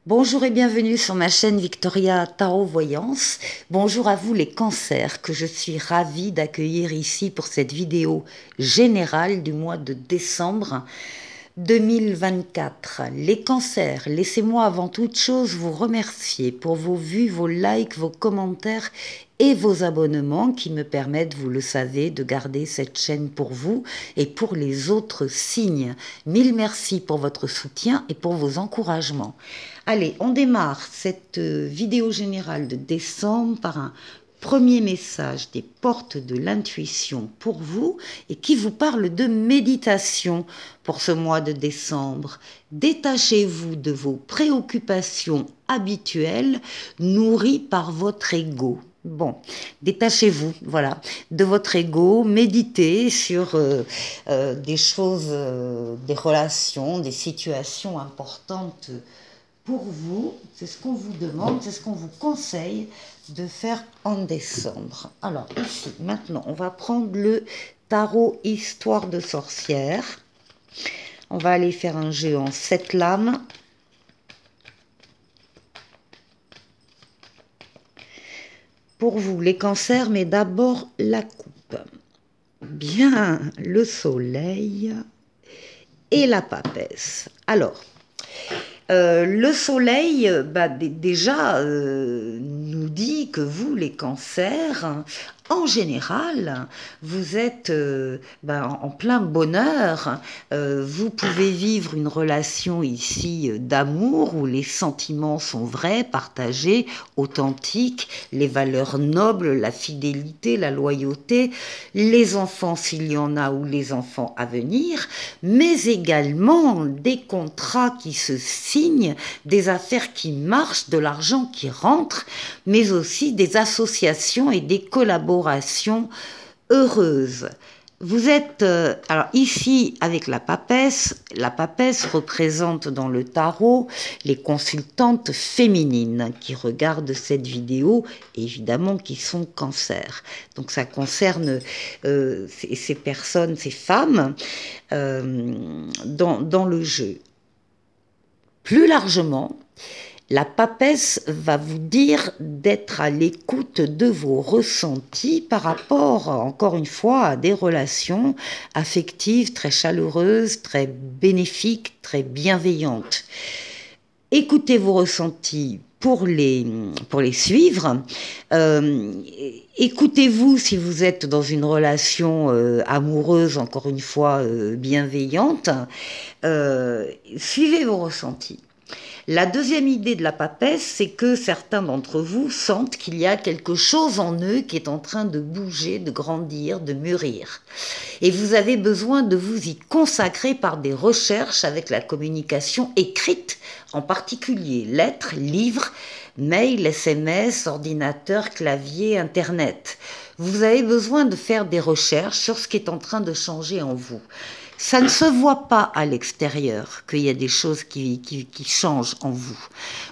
Bonjour et bienvenue sur ma chaîne Victoria Tarot Voyance. Bonjour à vous les cancers que je suis ravie d'accueillir ici pour cette vidéo générale du mois de décembre 2024. Les cancers, laissez-moi avant toute chose vous remercier pour vos vues, vos likes, vos commentaires et vos abonnements qui me permettent, vous le savez, de garder cette chaîne pour vous et pour les autres signes. Mille merci pour votre soutien et pour vos encouragements. Allez, on démarre cette vidéo générale de décembre par un premier message des portes de l'intuition pour vous et qui vous parle de méditation pour ce mois de décembre. Détachez-vous de vos préoccupations habituelles nourries par votre ego. Bon, détachez-vous, voilà, de votre ego, méditez sur des choses, des relations, des situations importantes pour vous. C'est ce qu'on vous demande, c'est ce qu'on vous conseille de faire en décembre. Alors ici, maintenant, on va prendre le tarot Histoire de sorcière. On va aller faire un jeu en 7 lames. Pour vous, les cancers, mais d'abord la coupe. Bien, le soleil et la papesse. Alors, le soleil, déjà, nous dit que vous, les cancers, en général, vous êtes en plein bonheur. Vous pouvez vivre une relation ici d'amour où les sentiments sont vrais, partagés, authentiques, les valeurs nobles, la fidélité, la loyauté, les enfants s'il y en a ou les enfants à venir, mais également des contrats qui se signent, des affaires qui marchent, de l'argent qui rentre, mais aussi des associations et des collaborations heureuses. Vous êtes, alors ici avec la papesse représente dans le tarot les consultantes féminines qui regardent cette vidéo, évidemment qui sont cancers. Donc ça concerne ces personnes, ces femmes dans le jeu. Plus largement, la papesse va vous dire d'être à l'écoute de vos ressentis par rapport, encore une fois, à des relations affectives très chaleureuses, très bénéfiques, très bienveillantes. Écoutez vos ressentis pour les suivre. Écoutez-vous si vous êtes dans une relation amoureuse, encore une fois, bienveillante. Suivez vos ressentis. La deuxième idée de la papesse, c'est que certains d'entre vous sentent qu'il y a quelque chose en eux qui est en train de bouger, de grandir, de mûrir. Et vous avez besoin de vous y consacrer par des recherches avec la communication écrite, en particulier lettres, livres, mails, SMS, ordinateur, clavier, Internet. Vous avez besoin de faire des recherches sur ce qui est en train de changer en vous. Ça ne se voit pas à l'extérieur qu'il y a des choses qui changent en vous.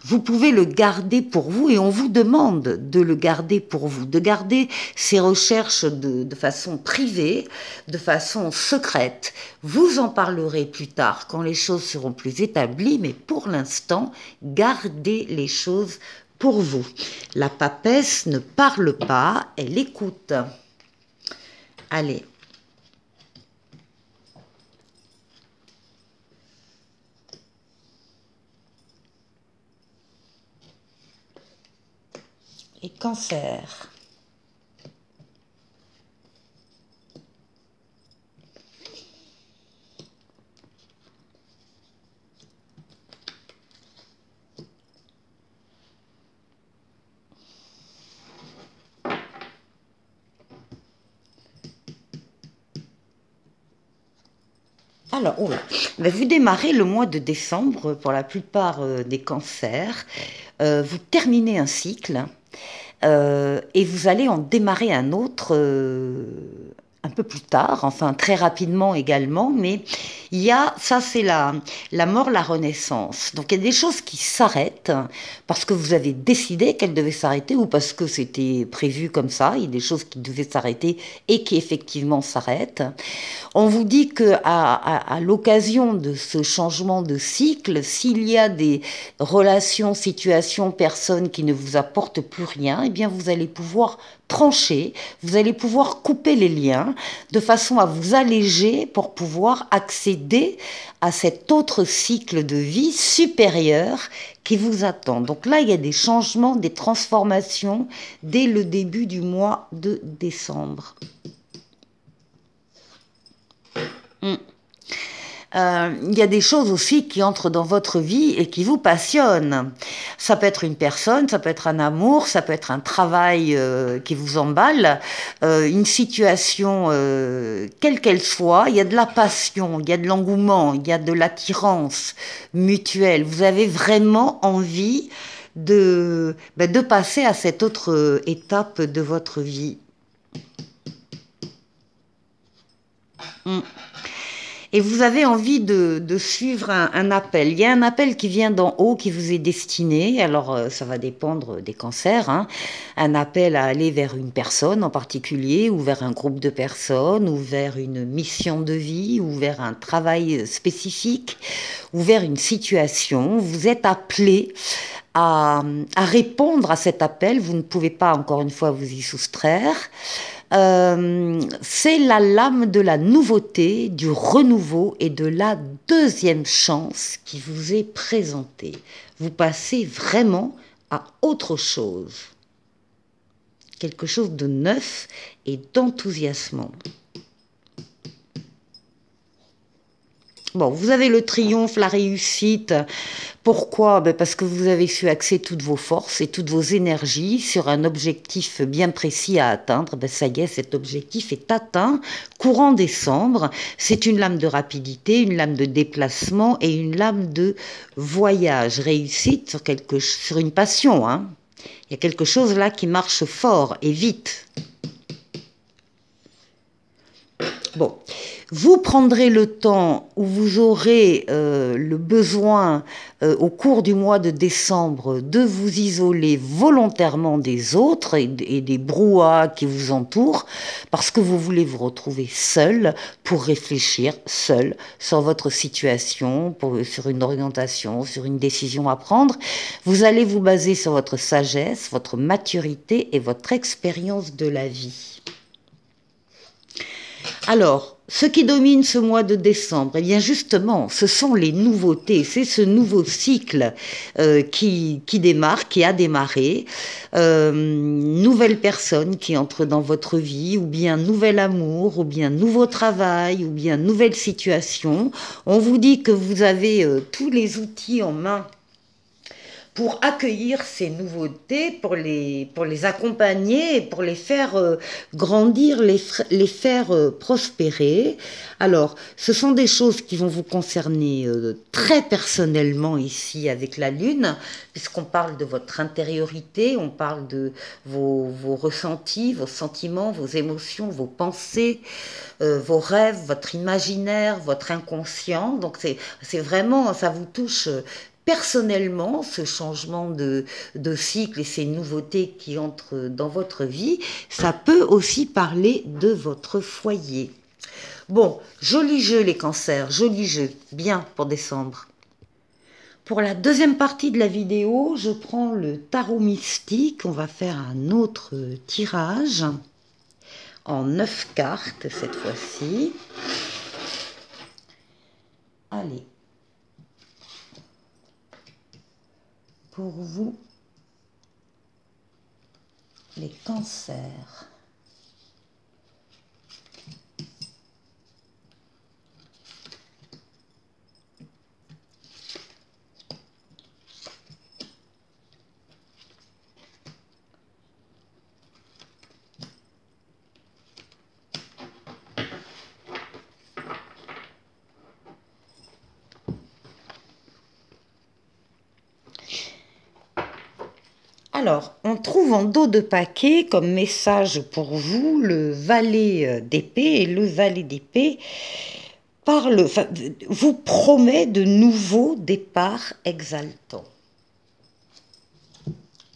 Vous pouvez le garder pour vous et on vous demande de le garder pour vous, de garder ces recherches de façon privée, de façon secrète. Vous en parlerez plus tard quand les choses seront plus établies, mais pour l'instant, gardez les choses pour vous. La papesse ne parle pas, elle écoute. Allez. Et cancer. Alors, vous démarrez le mois de décembre pour la plupart des cancers. Vous terminez un cycle et vous allez en démarrer un autre un peu plus tard, enfin très rapidement également, mais il y a, ça c'est la mort, la renaissance. Donc il y a des choses qui s'arrêtent parce que vous avez décidé qu'elles devaient s'arrêter ou parce que c'était prévu comme ça, il y a des choses qui devaient s'arrêter et qui effectivement s'arrêtent. On vous dit que à l'occasion de ce changement de cycle, s'il y a des relations, situations, personnes qui ne vous apportent plus rien, eh bien vous allez pouvoir trancher, vous allez pouvoir couper les liens de façon à vous alléger pour pouvoir accéder à cet autre cycle de vie supérieur qui vous attend. Donc là, il y a des changements, des transformations dès le début du mois de décembre. Il y a des choses aussi qui entrent dans votre vie et qui vous passionnent. Ça peut être une personne, ça peut être un amour, ça peut être un travail qui vous emballe, une situation quelle qu'elle soit. Il y a de la passion, il y a de l'engouement, il y a de l'attirance mutuelle. Vous avez vraiment envie de passer à cette autre étape de votre vie. Et vous avez envie de suivre un appel. Il y a un appel qui vient d'en haut qui vous est destiné. Alors, ça va dépendre des cancers. Hein. Un appel à aller vers une personne en particulier, ou vers un groupe de personnes, ou vers une mission de vie, ou vers un travail spécifique, ou vers une situation. Vous êtes appelé à répondre à cet appel. Vous ne pouvez pas, encore une fois, vous y soustraire. C'est la lame de la nouveauté, du renouveau et de la deuxième chance qui vous est présentée. Vous passez vraiment à autre chose. Quelque chose de neuf et d'enthousiasmant. Bon, vous avez le triomphe, la réussite. Pourquoi? Parce que vous avez su axer toutes vos forces et toutes vos énergies sur un objectif bien précis à atteindre. Ça y est, cet objectif est atteint. Courant décembre, c'est une lame de rapidité, une lame de déplacement et une lame de voyage. Réussite sur une passion. Hein. Il y a quelque chose là qui marche fort et vite. Bon, vous prendrez le temps où vous aurez le besoin au cours du mois de décembre de vous isoler volontairement des autres et des brouhahas qui vous entourent parce que vous voulez vous retrouver seul pour réfléchir seul sur votre situation, sur une orientation, sur une décision à prendre. Vous allez vous baser sur votre sagesse, votre maturité et votre expérience de la vie. Alors, ce qui domine ce mois de décembre, eh bien justement, ce sont les nouveautés, c'est ce nouveau cycle qui démarre, qui a démarré, nouvelle personne qui entre dans votre vie, ou bien nouvel amour, ou bien nouveau travail, ou bien nouvelle situation. On vous dit que vous avez tous les outils en main pour accueillir ces nouveautés, pour les accompagner, pour les faire grandir, les faire prospérer. Alors, ce sont des choses qui vont vous concerner très personnellement ici avec la Lune, puisqu'on parle de votre intériorité, on parle de vos ressentis, vos sentiments, vos émotions, vos pensées, vos rêves, votre imaginaire, votre inconscient. Donc, c'est vraiment, ça vous touche personnellement, ce changement de cycle et ces nouveautés qui entrent dans votre vie. Ça peut aussi parler de votre foyer. Bon, joli jeu les cancers, joli jeu, bien pour décembre. Pour la deuxième partie de la vidéo, je prends le tarot mystique. On va faire un autre tirage en 9 cartes cette fois-ci. Allez. Pour vous, les cancers. Alors, on trouve en dos de paquet comme message pour vous le valet d'épée. Et le valet d'épée vous promet de nouveaux départs exaltants.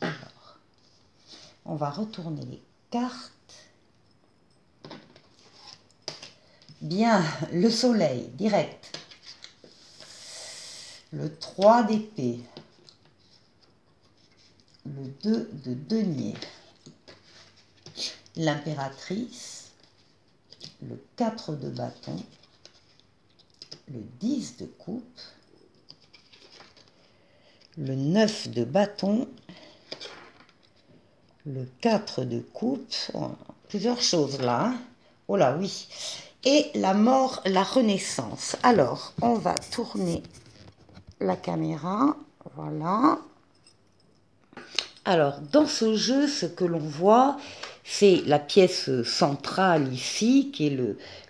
Alors, on va retourner les cartes. Bien, le soleil, direct. Le 3 d'épée. Le 2 de denier. L'impératrice. Le 4 de bâton. Le 10 de coupe. Le 9 de bâton. Le 4 de coupe. Oh, plusieurs choses là. Hein. Oh là, oui. Et la mort, la renaissance. Alors, on va tourner la caméra. Voilà. Alors, dans ce jeu, ce que l'on voit, c'est la pièce centrale ici, qui est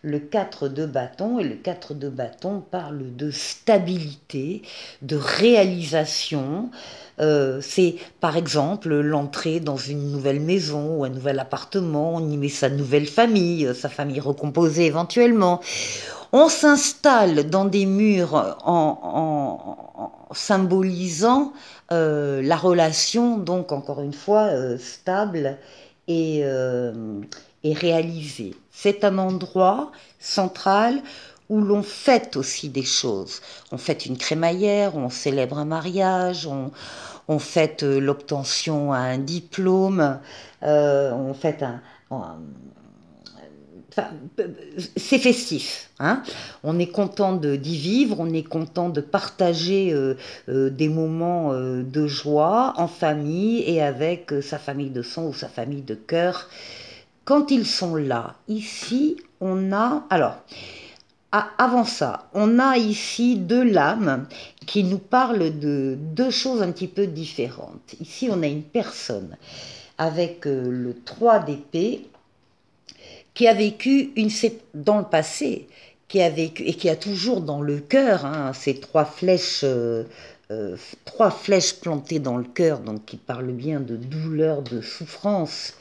le 4 de bâton. Et le 4 de bâton parle de stabilité, de réalisation. C'est par exemple l'entrée dans une nouvelle maison ou un nouvel appartement, on y met sa nouvelle famille, sa famille recomposée éventuellement. On s'installe dans des murs en symbolisant la relation, donc encore une fois, stable et réalisée. C'est un endroit central où l'on fête aussi des choses. On fête une crémaillère, on célèbre un mariage, on fête l'obtention à un diplôme, on fête enfin, c'est festif, hein. On est content d'y vivre, on est content de partager des moments de joie en famille et avec sa famille de sang ou sa famille de cœur. Quand ils sont là, ici, on a... Alors, avant ça, on a ici deux lames qui nous parlent de deux choses un petit peu différentes. Ici, on a une personne avec le 3 d'épée qui a vécu dans le passé, qui a vécu et qui a toujours dans le cœur ces trois flèches plantées dans le cœur, donc qui parlent bien de douleur, de souffrance.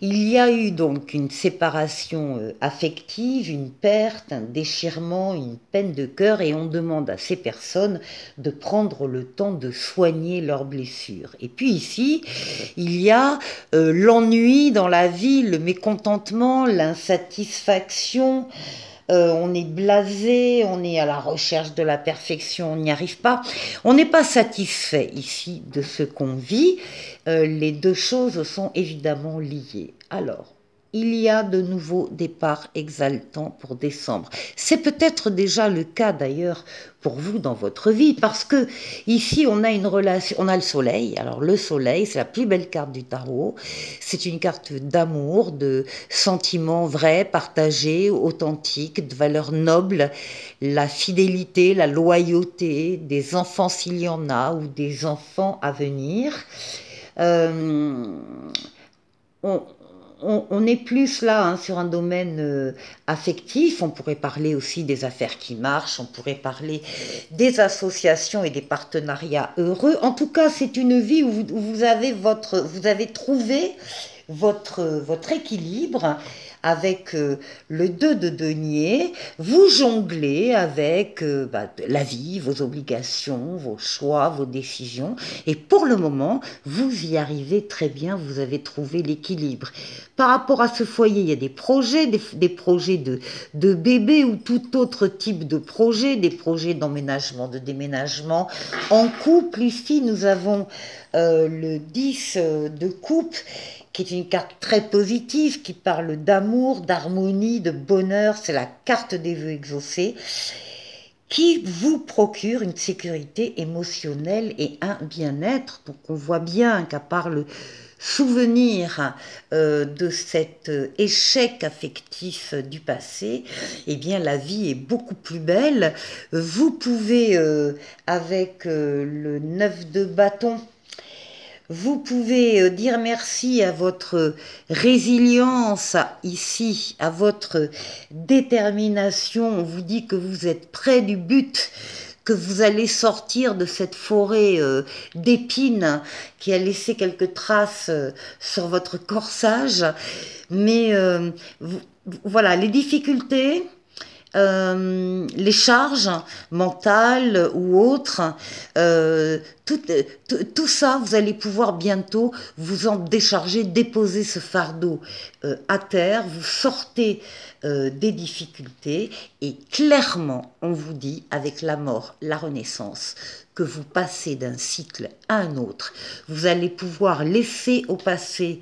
Il y a eu donc une séparation affective, une perte, un déchirement, une peine de cœur, et on demande à ces personnes de prendre le temps de soigner leurs blessures. Et puis ici, il y a l'ennui dans la vie, le mécontentement, l'insatisfaction. On est blasé, on est à la recherche de la perfection, on n'y arrive pas. On n'est pas satisfait ici de ce qu'on vit. Les deux choses sont évidemment liées. Alors, il y a de nouveaux départs exaltants pour décembre. C'est peut-être déjà le cas d'ailleurs pour vous dans votre vie, parce que ici on a une relation, on a le soleil. Alors le soleil, c'est la plus belle carte du tarot. C'est une carte d'amour, de sentiments vrais, partagés, authentiques, de valeurs nobles, la fidélité, la loyauté, des enfants s'il y en a, ou des enfants à venir. On est plus là sur un domaine affectif. On pourrait parler aussi des affaires qui marchent, on pourrait parler des associations et des partenariats heureux. En tout cas, c'est une vie où vous avez trouvé votre équilibre avec le 2 de denier. Vous jonglez avec la vie, vos obligations, vos choix, vos décisions. Et pour le moment, vous y arrivez très bien, vous avez trouvé l'équilibre. Par rapport à ce foyer, il y a des projets, des projets de bébés ou tout autre type de projet, des projets d'emménagement, de déménagement. En couple, ici, nous avons le 10 de coupe, qui est une carte très positive, qui parle d'amour, d'harmonie, de bonheur. C'est la carte des vœux exaucés, qui vous procure une sécurité émotionnelle et un bien-être. Donc on voit bien qu'à part le souvenir de cet échec affectif du passé, eh bien la vie est beaucoup plus belle. Vous pouvez, avec le 9 de bâton, vous pouvez dire merci à votre résilience ici, à votre détermination. On vous dit que vous êtes près du but, que vous allez sortir de cette forêt d'épines qui a laissé quelques traces sur votre corsage. Mais voilà, les difficultés, les charges mentales ou autres, tout ça, vous allez pouvoir bientôt vous en décharger, déposer ce fardeau à terre, vous sortez des difficultés et clairement, on vous dit, avec la mort, la renaissance, que vous passez d'un cycle à un autre. Vous allez pouvoir laisser au passé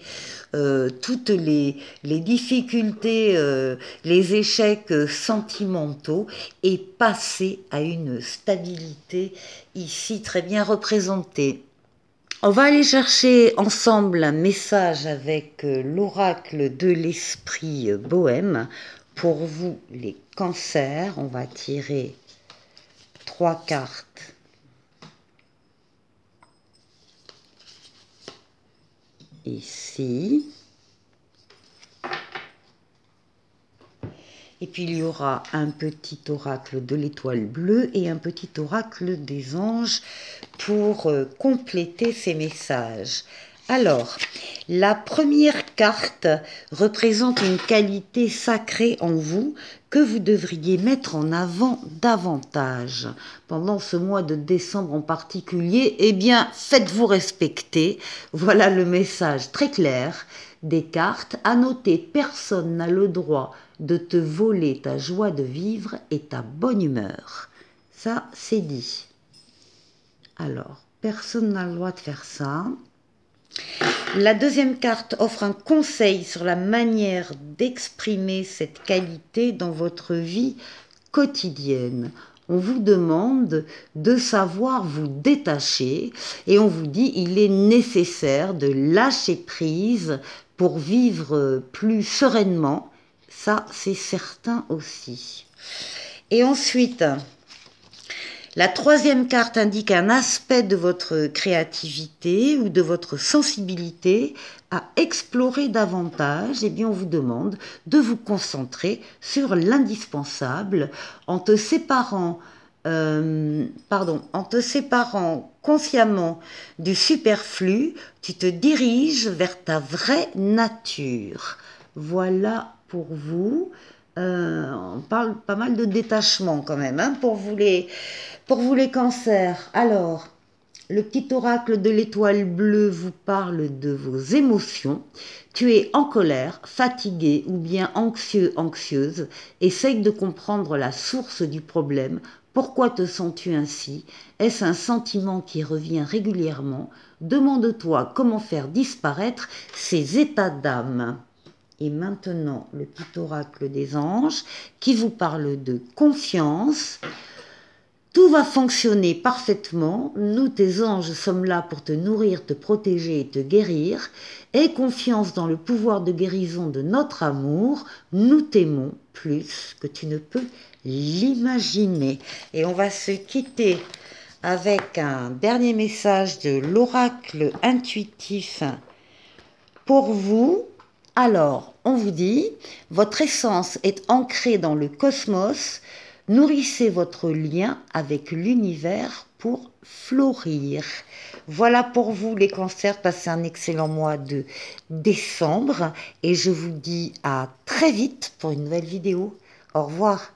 toutes les difficultés, les échecs sentimentaux et passer à une stabilité ici très bien représentée. On va aller chercher ensemble un message avec l'oracle de l'esprit bohème. Pour vous, les cancers, on va tirer 3 cartes. Ici. Et puis il y aura un petit oracle de l'étoile bleue et un petit oracle des anges pour compléter ces messages. Alors, la première carte représente une qualité sacrée en vous que vous devriez mettre en avant davantage. Pendant ce mois de décembre en particulier, eh bien, faites-vous respecter. Voilà le message très clair des cartes. À noter, personne n'a le droit de te voler ta joie de vivre et ta bonne humeur. Ça, c'est dit. Alors, personne n'a le droit de faire ça. La deuxième carte offre un conseil sur la manière d'exprimer cette qualité dans votre vie quotidienne. On vous demande de savoir vous détacher et on vous dit il est nécessaire de lâcher prise pour vivre plus sereinement. Ça, c'est certain aussi. Et ensuite, la troisième carte indique un aspect de votre créativité ou de votre sensibilité à explorer davantage. Eh bien, on vous demande de vous concentrer sur l'indispensable en te séparant consciemment du superflu, tu te diriges vers ta vraie nature. Voilà pour vous. On parle pas mal de détachement quand même hein, pour vous les cancers. Alors, le petit oracle de l'étoile bleue vous parle de vos émotions. Tu es en colère, fatigué ou bien anxieux, anxieuse. Essaye de comprendre la source du problème. Pourquoi te sens-tu ainsi? Est-ce un sentiment qui revient régulièrement? Demande-toi comment faire disparaître ces états d'âme. Et maintenant, le petit oracle des anges qui vous parle de confiance. Tout va fonctionner parfaitement. Nous, tes anges, sommes là pour te nourrir, te protéger et te guérir. Aie confiance dans le pouvoir de guérison de notre amour. Nous t'aimons plus que tu ne peux l'imaginer. Et on va se quitter avec un dernier message de l'oracle intuitif pour vous. Alors, on vous dit, votre essence est ancrée dans le cosmos, nourrissez votre lien avec l'univers pour fleurir. Voilà pour vous les cancers, passez un excellent mois de décembre et je vous dis à très vite pour une nouvelle vidéo. Au revoir.